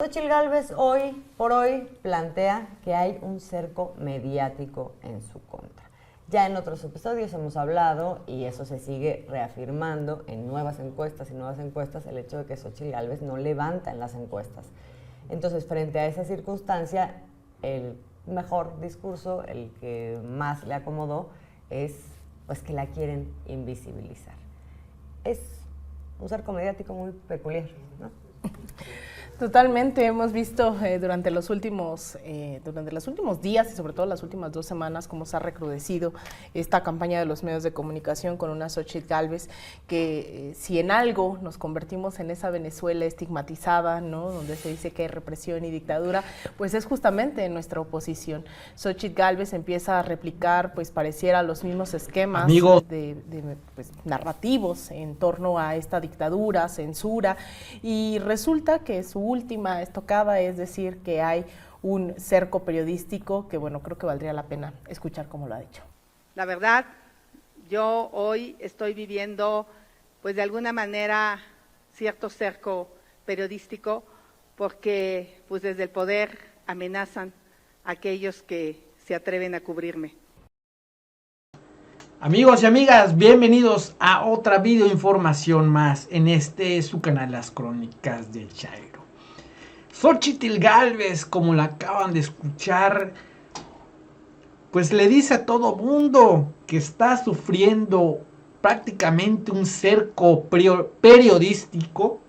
Xochitl Gálvez hoy por hoy plantea que hay un cerco mediático en su contra. Ya en otros episodios hemos hablado, y eso se sigue reafirmando en nuevas encuestas el hecho de que Xochitl Gálvez no levanta en las encuestas. Entonces, frente a esa circunstancia, el mejor discurso, el que más le acomodó, es pues que la quieren invisibilizar. Es un cerco mediático muy peculiar, ¿no? Totalmente, hemos visto durante los últimos días y sobre todo las últimas 2 semanas cómo se ha recrudecido esta campaña de los medios de comunicación con una Xochitl Gálvez que si en algo nos convertimos en esa Venezuela estigmatizada, ¿no?, donde se dice que hay represión y dictadura, pues es justamente en nuestra oposición. Xochitl Gálvez empieza a replicar, pues pareciera los mismos esquemas pues, narrativos en torno a esta dictadura, censura, y resulta que su última estocada es decir que hay un cerco periodístico que, bueno, creo que valdría la pena escuchar cómo lo ha dicho. La verdad, yo hoy estoy viviendo, pues de alguna manera, cierto cerco periodístico, porque pues desde el poder amenazan a aquellos que se atreven a cubrirme. Amigos y amigas, bienvenidos a otra videoinformación más en su canal Las Crónicas del Chairo. Xochitl Gálvez, como la acaban de escuchar, pues le dice a todo mundo que está sufriendo prácticamente un cerco periodístico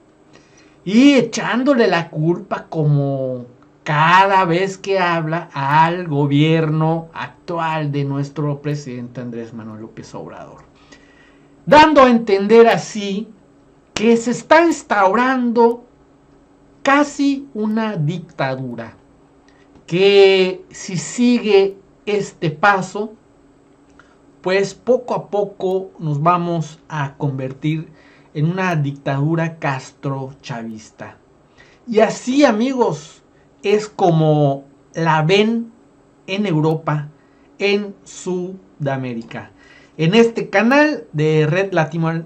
y echándole la culpa como cada vez que habla al gobierno actual de nuestro presidente Andrés Manuel López Obrador, dando a entender así que se está instaurando casi una dictadura, que si sigue este paso, pues poco a poco nos vamos a convertir en una dictadura castrochavista. Y así, amigos, es como la ven en Europa, en Sudamérica. En este canal de Red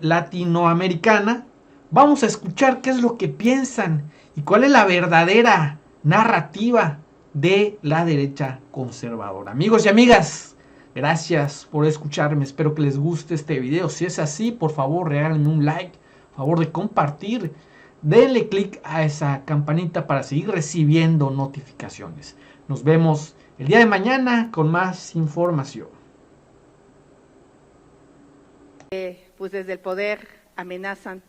Latinoamericana vamos a escuchar qué es lo que piensan y cuál es la verdadera narrativa de la derecha conservadora. Amigos y amigas, gracias por escucharme, espero que les guste este video. Si es así, por favor regálenme un like, favor de compartir, denle click a esa campanita para seguir recibiendo notificaciones. Nos vemos el día de mañana con más información. Pues desde el poder amenazan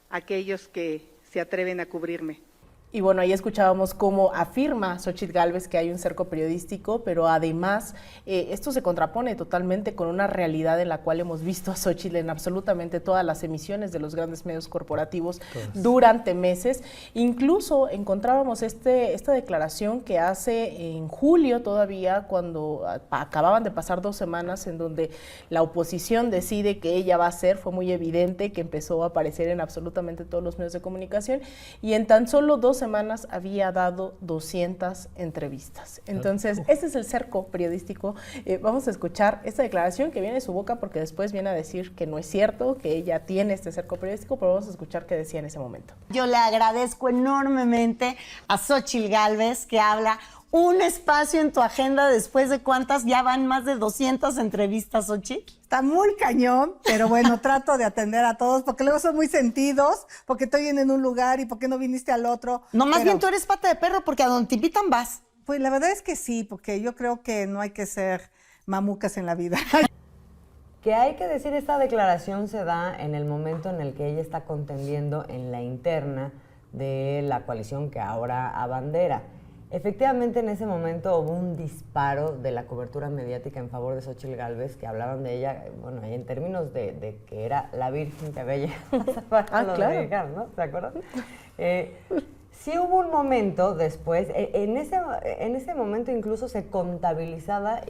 a aquellos que se atreven a cubrirme. Y bueno, ahí escuchábamos cómo afirma Xochitl Gálvez que hay un cerco periodístico, pero además esto se contrapone totalmente con una realidad en la cual hemos visto a Xochitl en absolutamente todas las emisiones de los grandes medios corporativos durante meses. Incluso encontrábamos esta declaración que hace en julio todavía, cuando acababan de pasar 2 semanas en donde la oposición decide que ella va a ser, fue muy evidente que empezó a aparecer en absolutamente todos los medios de comunicación, y en tan solo 2 semanas había dado 200 entrevistas. Entonces, ese es el cerco periodístico. Vamos a escuchar esta declaración que viene de su boca, porque después viene a decir que no es cierto, que ella tiene este cerco periodístico, pero vamos a escuchar qué decía en ese momento. Yo le agradezco enormemente a Xochitl Gálvez, que habla un espacio en tu agenda después de cuántas, ya van más de 200 entrevistas, Xochitl. Está muy cañón, pero bueno, trato de atender a todos, porque luego son muy sentidos, porque estoy en un lugar y por qué no viniste al otro. No, más bien tú eres pata de perro, porque a donde te invitan vas. Pues la verdad es que sí, porque yo creo que no hay que ser mamucas en la vida. Que hay que decir, esta declaración se da en el momento en el que ella está contendiendo en la interna de la coalición que ahora abandera. Efectivamente, en ese momento hubo un disparo de la cobertura mediática en favor de Xochitl Gálvez, que hablaban de ella, bueno, en términos de que era la virgen que había llegado a claro. llegar, ¿no? ¿Se acuerdan? Sí hubo un momento después, en ese momento incluso se contabilizaba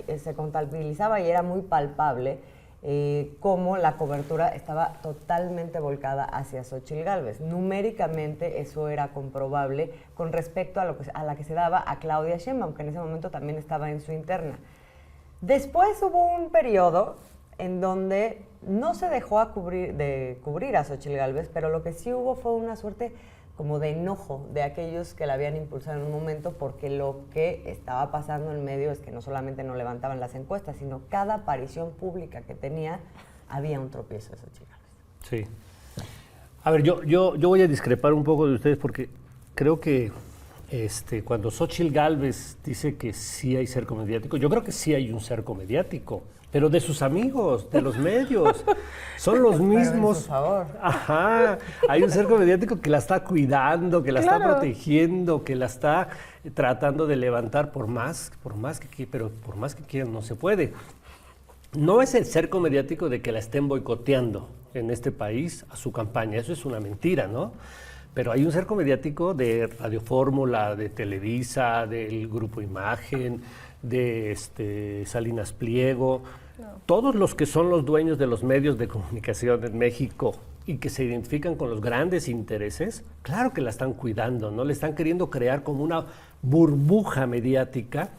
y era muy palpable cómo la cobertura estaba totalmente volcada hacia Xochitl Gálvez. Numéricamente eso era comprobable con respecto a la que se daba a Claudia Sheinbaum, que en ese momento también estaba en su interna. Después hubo un periodo en donde no se dejó de cubrir a Xochitl Gálvez, pero lo que sí hubo fue una suerte como de enojo de aquellos que la habían impulsado en un momento, porque lo que estaba pasando en medio es que no solamente no levantaban las encuestas, sino cada aparición pública que tenía había un tropiezo de Xochitl Gálvez. Sí. A ver, yo voy a discrepar un poco de ustedes porque creo que cuando Xochitl Gálvez dice que sí hay cerco mediático, yo creo que sí hay un cerco mediático, pero de sus amigos, de los medios. Son los mismos. Por favor. Ajá. Hay un cerco mediático que la está cuidando, que la está protegiendo, que la está tratando de levantar por más que quieran no se puede. No es el cerco mediático de que la estén boicoteando en este país a su campaña, eso es una mentira, ¿no? Pero hay un cerco mediático de Radio Fórmula, de Televisa, del Grupo Imagen, de Salinas Pliego, todos los que son los dueños de los medios de comunicación en México y que se identifican con los grandes intereses, claro que la están cuidando, ¿no? Le están queriendo crear como una burbuja mediática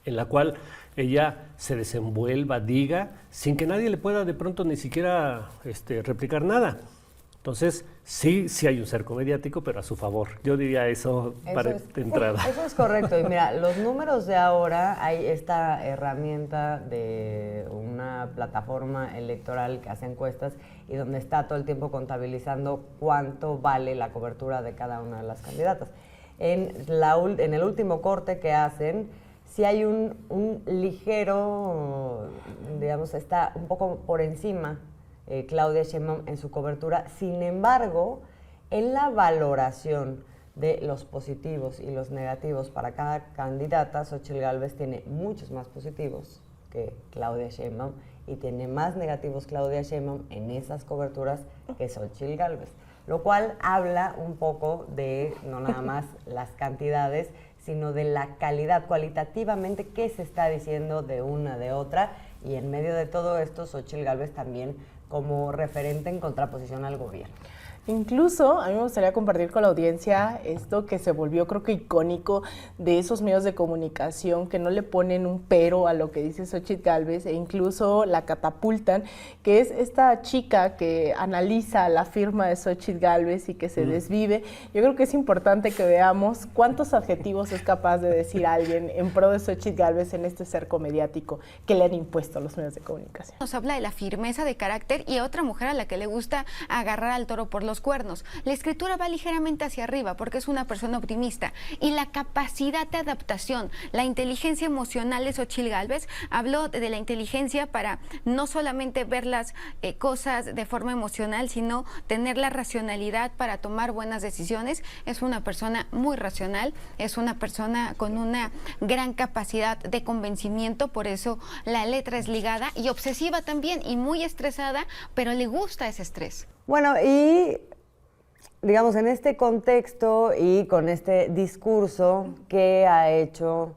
en la cual ella se desenvuelva, diga, sin que nadie le pueda de pronto ni siquiera replicar nada. Entonces, sí hay un cerco mediático, pero a su favor. Yo diría eso de entrada. Eso es correcto. Y mira, los números de ahora, hay esta herramienta de una plataforma electoral que hace encuestas y donde está todo el tiempo contabilizando cuánto vale la cobertura de cada una de las candidatas. En el último corte que hacen, sí hay un ligero, digamos, está un poco por encima Claudia Sheinbaum en su cobertura. Sin embargo, en la valoración de los positivos y los negativos para cada candidata, Xochitl Gálvez tiene muchos más positivos que Claudia Sheinbaum y tiene más negativos Claudia Sheinbaum en esas coberturas que Xochitl Gálvez, lo cual habla un poco de no nada más las cantidades, sino de la calidad, cualitativamente, qué se está diciendo de una de otra, y en medio de todo esto, Xochitl Gálvez también como referente en contraposición al gobierno. Incluso a mí me gustaría compartir con la audiencia esto que se volvió, creo que icónico, de esos medios de comunicación que no le ponen un pero a lo que dice Xochitl Gálvez e incluso la catapultan, que es esta chica que analiza la firma de Xochitl Gálvez y que se desvive. Yo creo que es importante que veamos cuántos adjetivos es capaz de decir alguien en pro de Xochitl Gálvez en este cerco mediático que le han impuesto a los medios de comunicación. Nos habla de la firmeza de carácter y otra mujer a la que le gusta agarrar al toro por los cuernos. La escritura va ligeramente hacia arriba porque es una persona optimista, y la capacidad de adaptación, la inteligencia emocional de Xochitl Gálvez. Habló de la inteligencia para no solamente ver las cosas de forma emocional, sino tener la racionalidad para tomar buenas decisiones. Es una persona muy racional, es una persona con una gran capacidad de convencimiento, por eso la letra es ligada y obsesiva también y muy estresada, pero le gusta ese estrés. Bueno, y digamos, en este contexto y con este discurso que ha hecho,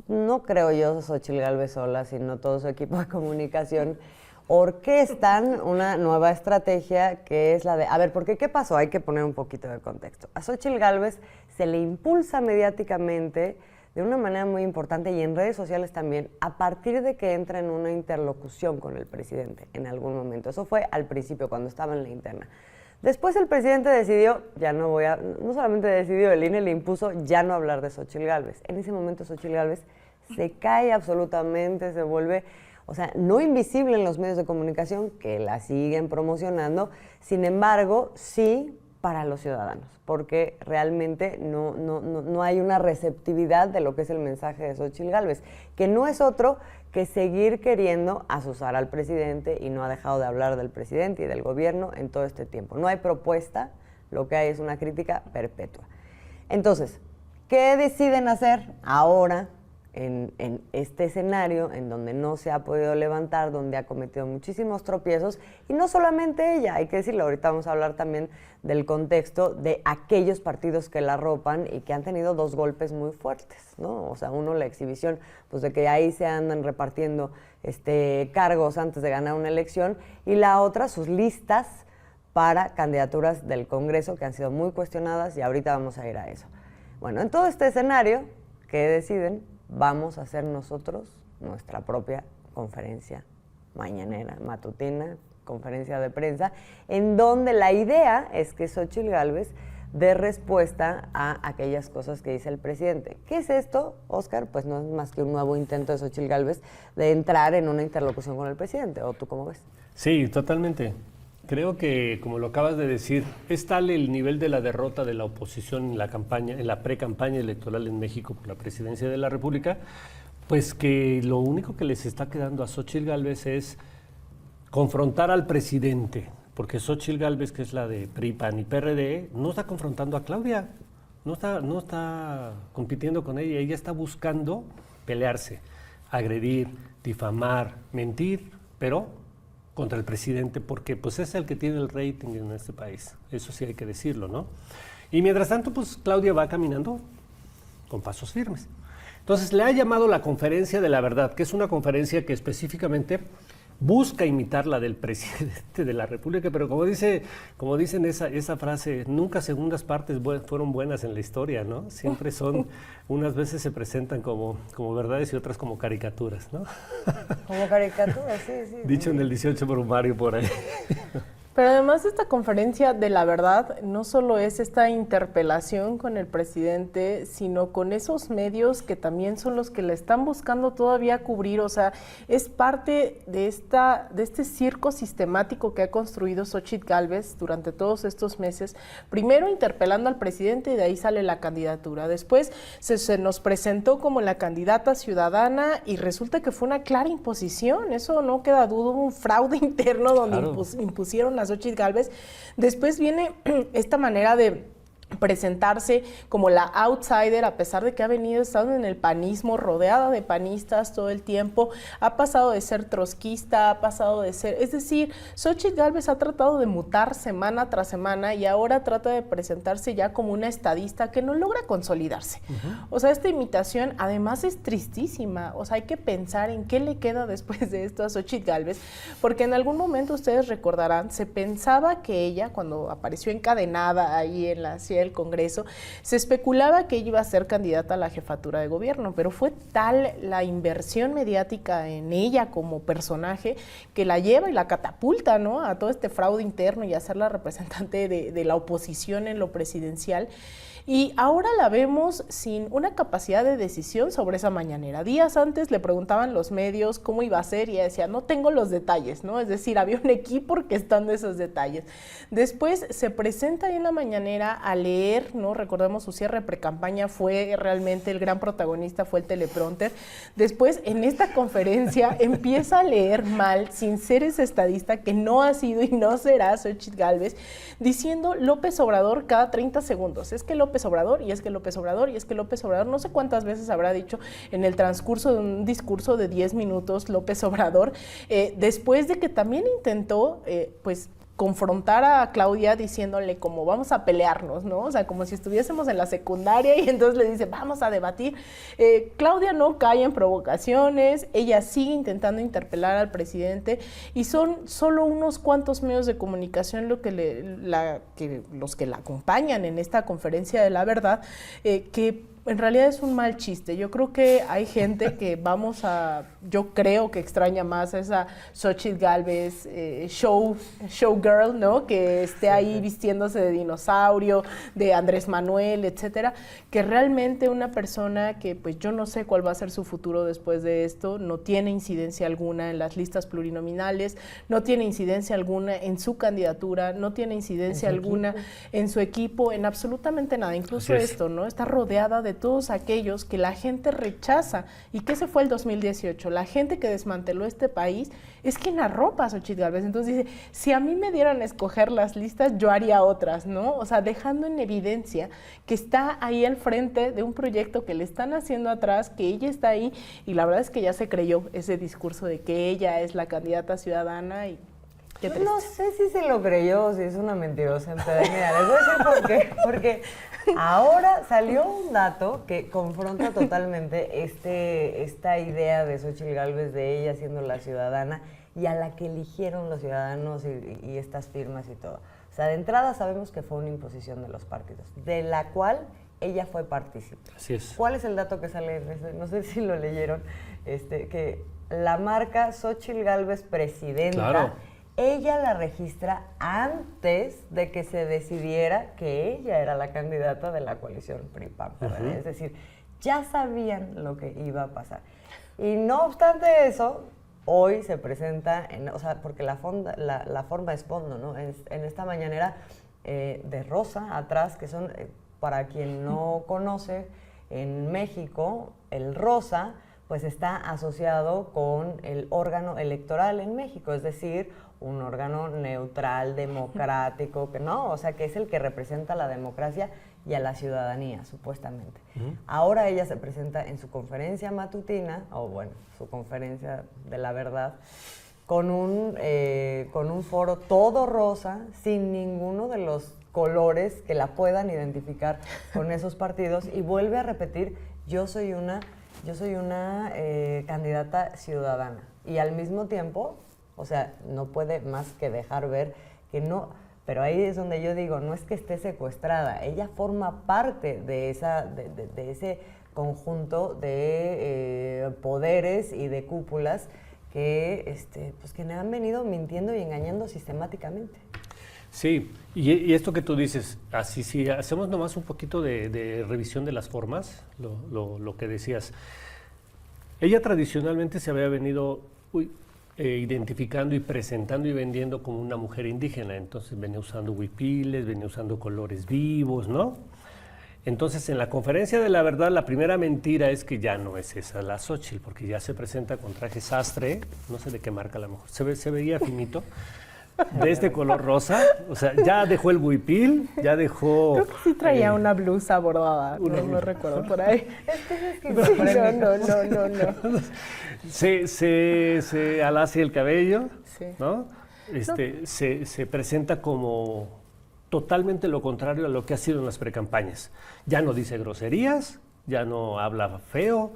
no creo yo Xochitl Gálvez sola, sino todo su equipo de comunicación, orquestan una nueva estrategia que es la de, a ver, porque ¿qué pasó? Hay que poner un poquito de contexto. A Xochitl Gálvez se le impulsa mediáticamente de una manera muy importante y en redes sociales también, a partir de que entra en una interlocución con el presidente en algún momento. Eso fue al principio, cuando estaba en la interna. Después el presidente decidió, no solamente decidió, el INE le impuso ya no hablar de Xochitl Gálvez. En ese momento Xochitl Gálvez se cae absolutamente, se vuelve, o sea, no invisible en los medios de comunicación que la siguen promocionando, sin embargo, sí para los ciudadanos, porque realmente no hay una receptividad de lo que es el mensaje de Xochitl Gálvez, que no es otro que seguir queriendo azuzar al presidente, y no ha dejado de hablar del presidente y del gobierno en todo este tiempo. No hay propuesta, lo que hay es una crítica perpetua. Entonces, ¿qué deciden hacer ahora en este escenario en donde no se ha podido levantar, donde ha cometido muchísimos tropiezos? Y no solamente ella, hay que decirlo, ahorita vamos a hablar también del contexto de aquellos partidos que la arropan y que han tenido dos golpes muy fuertes, ¿no? O sea, uno, la exhibición, pues de que ahí se andan repartiendo cargos antes de ganar una elección, y la otra, sus listas para candidaturas del Congreso que han sido muy cuestionadas, y ahorita vamos a ir a eso. Bueno, en todo este escenario, ¿qué deciden? Vamos a hacer nosotros nuestra propia conferencia mañanera, matutina, conferencia de prensa, en donde la idea es que Xochitl Gálvez de respuesta a aquellas cosas que dice el presidente. ¿Qué es esto, Óscar? Pues no es más que un nuevo intento de Xóchitl Gálvez de entrar en una interlocución con el presidente, ¿o tú cómo ves? Sí, totalmente. Creo que, como lo acabas de decir, es tal el nivel de la derrota de la oposición en la campaña, en la pre-campaña electoral en México por la presidencia de la República, pues que lo único que les está quedando a Xóchitl Gálvez es confrontar al presidente, porque Xóchitl Gálvez, que es la de PRI, PAN y PRD, no está confrontando a Claudia, no está compitiendo con ella está buscando pelearse, agredir, difamar, mentir, pero contra el presidente, porque pues es el que tiene el rating en este país, eso sí hay que decirlo, ¿no? Y mientras tanto, pues Claudia va caminando con pasos firmes. Entonces le ha llamado la conferencia de la verdad, que es una conferencia que específicamente busca imitar la del presidente de la República, pero como dicen esa frase, nunca segundas partes fueron buenas en la historia, ¿no? Siempre son, unas veces se presentan como verdades y otras como caricaturas, ¿no? Como caricaturas, sí. Dicho en el 18 brumario por ahí. Pero además esta conferencia de la verdad no solo es esta interpelación con el presidente, sino con esos medios que también son los que le están buscando todavía cubrir, o sea, es parte de este circo sistemático que ha construido Xóchitl Gálvez durante todos estos meses, primero interpelando al presidente y de ahí sale la candidatura, después se nos presentó como la candidata ciudadana y resulta que fue una clara imposición, eso no queda duda, un fraude interno donde claro, impusieron a Xóchitl Gálvez. Después viene esta manera de presentarse como la outsider, a pesar de que ha estado en el panismo, rodeada de panistas todo el tiempo, ha pasado de ser trotskista, ha pasado de ser, es decir, Xóchitl Gálvez ha tratado de mutar semana tras semana y ahora trata de presentarse ya como una estadista que no logra consolidarse. O sea, esta imitación además es tristísima, o sea, hay que pensar en qué le queda después de esto a Xóchitl Gálvez, porque en algún momento ustedes recordarán, se pensaba que ella, cuando apareció encadenada ahí en la del Congreso, se especulaba que ella iba a ser candidata a la jefatura de gobierno, pero fue tal la inversión mediática en ella como personaje que la lleva y la catapulta, ¿no?, a todo este fraude interno y a ser la representante de la oposición en lo presidencial. Y ahora la vemos sin una capacidad de decisión sobre esa mañanera. Días antes le preguntaban los medios cómo iba a ser y ella decía, no tengo los detalles, ¿no? Es decir, había un equipo orquestando esos detalles. Después se presenta ahí en la mañanera a leer, ¿no? Recordemos su cierre de precampaña fue realmente el gran protagonista, fue el teleprompter. Después, en esta conferencia, empieza a leer mal, sin ser ese estadista que no ha sido y no será Xóchitl Gálvez, diciendo López Obrador cada 30 segundos. Es que López Obrador, y es que López Obrador, y es que López Obrador, no sé cuántas veces habrá dicho en el transcurso de un discurso de 10 minutos López Obrador, después de que también intentó, pues, confrontar a Claudia diciéndole como vamos a pelearnos, ¿no? O sea, como si estuviésemos en la secundaria y entonces le dice vamos a debatir. Claudia no cae en provocaciones, ella sigue intentando interpelar al presidente y son solo unos cuantos medios de comunicación los que la acompañan en esta conferencia de la verdad, que en realidad es un mal chiste. Yo creo que hay gente que yo creo que extraña más a esa Xóchitl Gálvez showgirl, ¿no? Que esté ahí vistiéndose de dinosaurio, de Andrés Manuel, etcétera, que realmente una persona que pues yo no sé cuál va a ser su futuro después de esto, no tiene incidencia alguna en las listas plurinominales, no tiene incidencia alguna en su candidatura, no tiene incidencia alguna en su equipo, en absolutamente nada, incluso esto, ¿no? Está rodeada de todos aquellos que la gente rechaza. ¿Y qué se fue el 2018? La gente que desmanteló este país es quien arropa a Xóchitl Gálvez. Entonces dice, si a mí me dieran a escoger las listas, yo haría otras, ¿no? O sea, dejando en evidencia que está ahí al frente de un proyecto que le están haciendo atrás, que ella está ahí, y la verdad es que ya se creyó ese discurso de que ella es la candidata ciudadana y qué triste. No sé si se lo creyó o si es una mentirosa empedernida. Les voy a decir por qué. Porque ahora salió un dato que confronta totalmente esta idea de Xóchitl Gálvez de ella siendo la ciudadana y a la que eligieron los ciudadanos y estas firmas y todo. O sea, de entrada sabemos que fue una imposición de los partidos, de la cual ella fue partícipe. Así es. ¿Cuál es el dato que sale? No sé si lo leyeron, que la marca Xóchitl Gálvez presidenta, claro, ella la registra antes de que se decidiera que ella era la candidata de la coalición PRI-PAN-PRD. Es decir, ya sabían lo que iba a pasar. Y no obstante eso, hoy se presenta, o sea, porque la forma es fondo, ¿no? En esta mañanera de rosa atrás, que son, para quien no conoce, en México, el rosa, pues está asociado con el órgano electoral en México, es decir, un órgano neutral, democrático, que no, o sea, que es el que representa la democracia y a la ciudadanía, supuestamente. Ahora ella se presenta en su conferencia matutina, o bueno, su conferencia de la verdad, con un foro todo rosa, sin ninguno de los colores que la puedan identificar con esos partidos, y vuelve a repetir, yo soy una candidata ciudadana. Y al mismo tiempo, o sea, no puede más que dejar ver que no, pero ahí es donde yo digo, no es que esté secuestrada, ella forma parte de ese conjunto de poderes y de cúpulas que, pues que me han venido mintiendo y engañando sistemáticamente. Sí, y esto que tú dices, así si hacemos nomás un poquito de revisión de las formas, lo que decías, ella tradicionalmente se había venido identificando y presentando y vendiendo como una mujer indígena, entonces venía usando huipiles, venía usando colores vivos, ¿no? Entonces, en la conferencia de la verdad, la primera mentira es que ya no es esa la Xóchitl, porque ya se presenta con traje sastre, no sé de qué marca a lo mejor, se veía finito, de este color rosa, o sea, ya dejó el huipil, ya dejó... Creo que sí traía una blusa bordada, no recuerdo por ahí. No. Se alacia el cabello, sí. ¿no? Se presenta como totalmente lo contrario a lo que ha sido en las precampañas. Ya no dice groserías, ya no habla feo,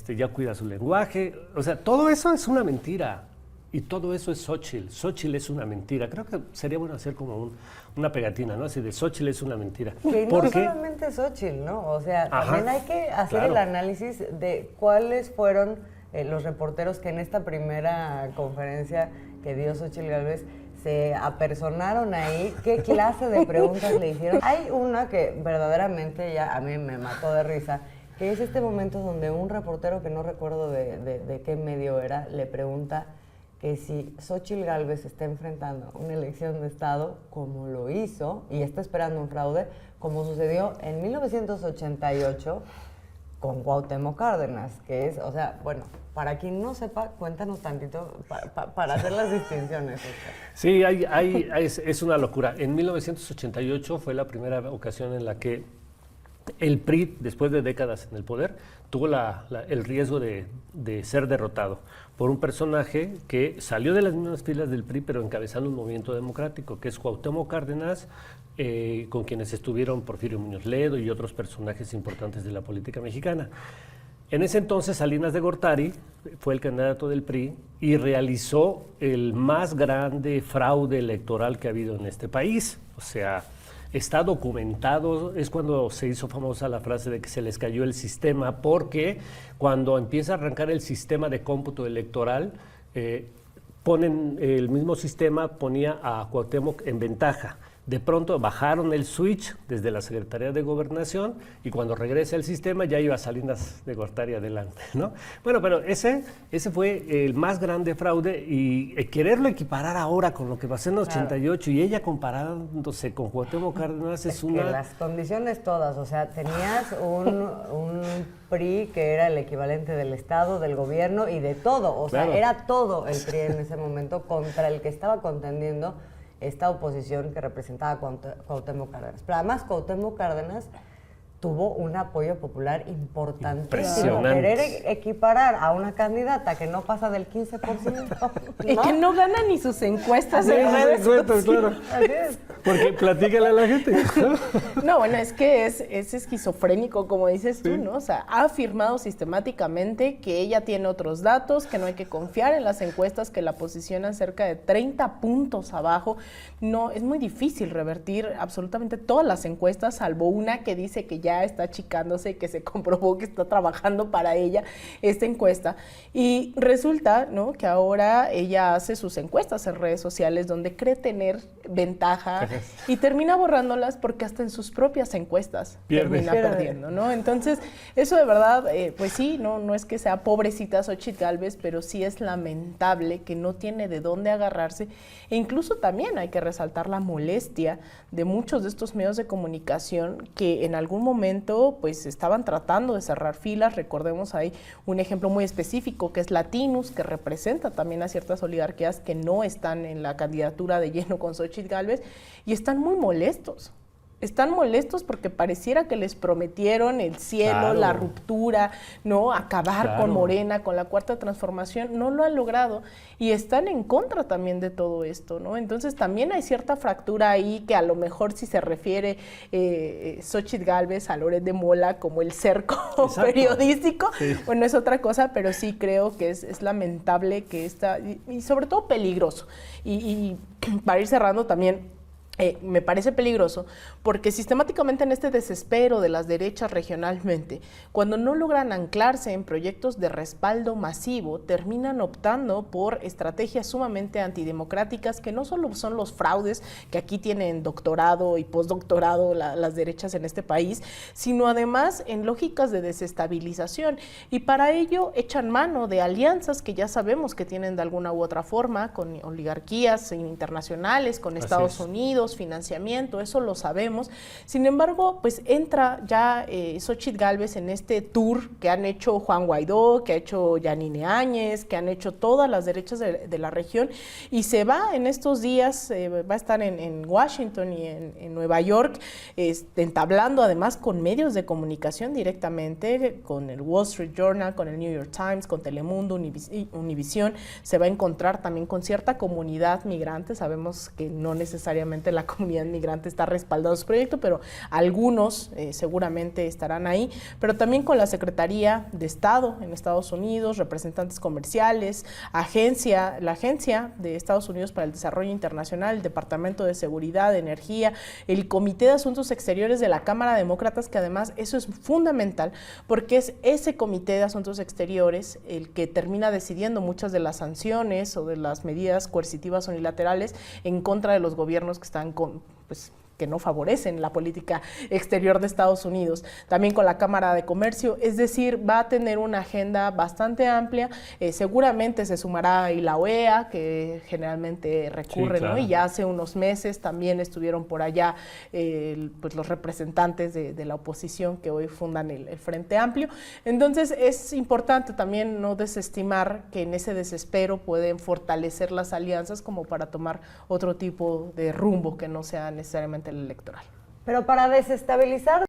ya cuida su lenguaje, o sea, todo eso es una mentira. Y todo eso es Xóchitl. Xóchitl es una mentira. Creo que sería bueno hacer como una pegatina, ¿no? Así de Xóchitl es una mentira. Que no solamente Xóchitl, ¿no? O sea, también hay que hacer el análisis de cuáles fueron los reporteros que en esta primera conferencia que dio Xóchitl Gálvez se apersonaron ahí, qué clase de preguntas le hicieron. Hay una que verdaderamente ya a mí me mató de risa, que es este momento donde un reportero, que no recuerdo de qué medio era, le pregunta que si Xóchitl Gálvez está enfrentando una elección de Estado, como lo hizo, y está esperando un fraude, como sucedió en 1988 con Cuauhtémoc Cárdenas, que es, o sea, bueno, para quien no sepa, cuéntanos tantito para hacer las distinciones. Sí, es una locura. En 1988 fue la primera ocasión en la que el PRI, después de décadas en el poder, tuvo el riesgo de ser derrotado por un personaje que salió de las mismas filas del PRI, pero encabezando un movimiento democrático, que es Cuauhtémoc Cárdenas, con quienes estuvieron Porfirio Muñoz Ledo y otros personajes importantes de la política mexicana. En ese entonces, Salinas de Gortari fue el candidato del PRI y realizó el más grande fraude electoral que ha habido en este país. O sea, está documentado, es cuando se hizo famosa la frase de que se les cayó el sistema, porque cuando empieza a arrancar el sistema de cómputo electoral, ponen el mismo sistema, ponía a Cuauhtémoc en ventaja. De pronto bajaron el switch desde la Secretaría de Gobernación y cuando regresa el sistema ya iba Salinas de Gortari adelante, ¿no? Bueno, pero ese fue el más grande fraude y quererlo equiparar ahora con lo que pasó en el 88 y ella comparándose con Cuauhtémoc Cárdenas es una... Que las condiciones todas, o sea, tenías un PRI que era el equivalente del Estado, del gobierno y de todo, o sea, era todo el PRI en ese momento contra el que estaba contendiendo esta oposición que representaba a Cuauhtémoc Cárdenas. Pero además Cuauhtémoc Cárdenas tuvo un apoyo popular importantísimo. Querer equiparar a una candidata que no pasa del 15%. ¿no? Y que no gana ni sus encuestas en redes sociales. Claro. Porque platícale a la gente. No, bueno, es que es esquizofrénico, como dices tú, ¿no? O sea, ha afirmado sistemáticamente que ella tiene otros datos, que no hay que confiar en las encuestas que la posicionan cerca de 30 puntos abajo. No, es muy difícil revertir absolutamente todas las encuestas, salvo una que dice que ya ya está achicándose, que se comprobó que está trabajando para ella esta encuesta. Y resulta, ¿no?, que ahora ella hace sus encuestas en redes sociales donde cree tener ventaja y termina borrándolas porque hasta en sus propias encuestas termina perdiendo, ¿no? Entonces, eso de verdad, pues sí, no es que sea pobrecita Xóchitl Gálvez, pero sí es lamentable que no tiene de dónde agarrarse. E incluso también hay que resaltar la molestia de muchos de estos medios de comunicación que en algún momento pues estaban tratando de cerrar filas. Recordemos, hay un ejemplo muy específico que es Latinus, que representa también a ciertas oligarquías que no están en la candidatura de lleno con Xóchitl Gálvez y están muy molestos. Están molestos porque pareciera que les prometieron el cielo, la ruptura, ¿no? Acabar con Morena, con la Cuarta Transformación. No lo han logrado y están en contra también de todo esto, ¿no? Entonces también hay cierta fractura ahí que a lo mejor si se refiere Xóchitl Gálvez a Loret de Mola como el cerco periodístico, bueno, es otra cosa, pero sí creo que es lamentable que y sobre todo peligroso. Y para ir cerrando también, me parece peligroso porque sistemáticamente en este desespero de las derechas regionalmente, cuando no logran anclarse en proyectos de respaldo masivo, terminan optando por estrategias sumamente antidemocráticas que no solo son los fraudes que aquí tienen doctorado y postdoctorado las derechas en este país, sino además en lógicas de desestabilización, y para ello echan mano de alianzas que ya sabemos que tienen de alguna u otra forma con oligarquías internacionales, con Estados Unidos, financiamiento, eso lo sabemos. Sin embargo, pues entra ya Xóchitl Gálvez en este tour que han hecho Juan Guaidó, que ha hecho Yanine Áñez, que han hecho todas las derechas de la región, y se va en estos días, va a estar en Washington y en Nueva York, entablando además con medios de comunicación directamente, con el Wall Street Journal, con el New York Times, con Telemundo, Univisión. Se va a encontrar también con cierta comunidad migrante. Sabemos que no necesariamente la comunidad migrante está respaldando su proyecto, pero algunos seguramente estarán ahí, pero también con la Secretaría de Estado en Estados Unidos, representantes comerciales, la Agencia de Estados Unidos para el Desarrollo Internacional, el Departamento de Seguridad, de Energía, el Comité de Asuntos Exteriores de la Cámara de Demócratas, que además eso es fundamental porque es ese Comité de Asuntos Exteriores el que termina decidiendo muchas de las sanciones o de las medidas coercitivas unilaterales en contra de los gobiernos que están que no favorecen la política exterior de Estados Unidos, también con la Cámara de Comercio, es decir, va a tener una agenda bastante amplia. Seguramente se sumará y la OEA, que generalmente recurre, ¿no? Y ya hace unos meses también estuvieron por allá pues los representantes de la oposición que hoy fundan el Frente Amplio. Entonces es importante también no desestimar que en ese desespero pueden fortalecer las alianzas como para tomar otro tipo de rumbo que no sea necesariamente el electoral. Pero para desestabilizar